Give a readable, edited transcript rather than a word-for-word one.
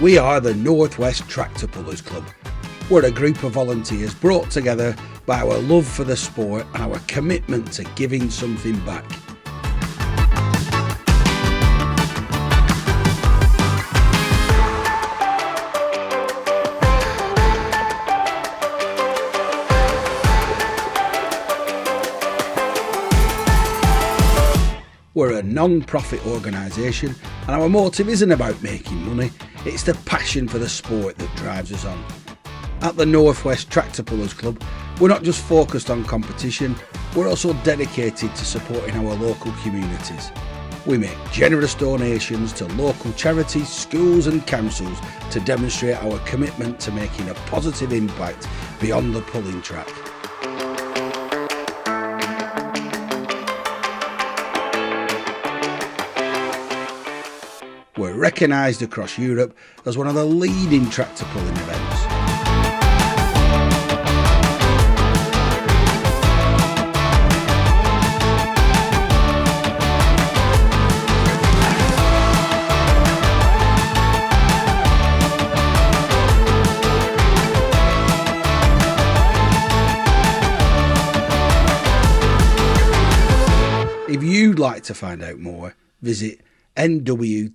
We are the North West Tractor Pullers Club. We're a group of volunteers brought together by our love for the sport and our commitment to giving something back. We're a non-profit organisation and our motive isn't about making money, it's the passion for the sport that drives us on. At the North West Tractor Pullers Club, we're not just focused on competition, we're also dedicated to supporting our local communities. We make generous donations to local charities, schools and councils to demonstrate our commitment to making a positive impact beyond the pulling track. We're recognised across Europe as one of the leading tractor pulling events. If you'd like to find out more, visit nwtpc.co.uk.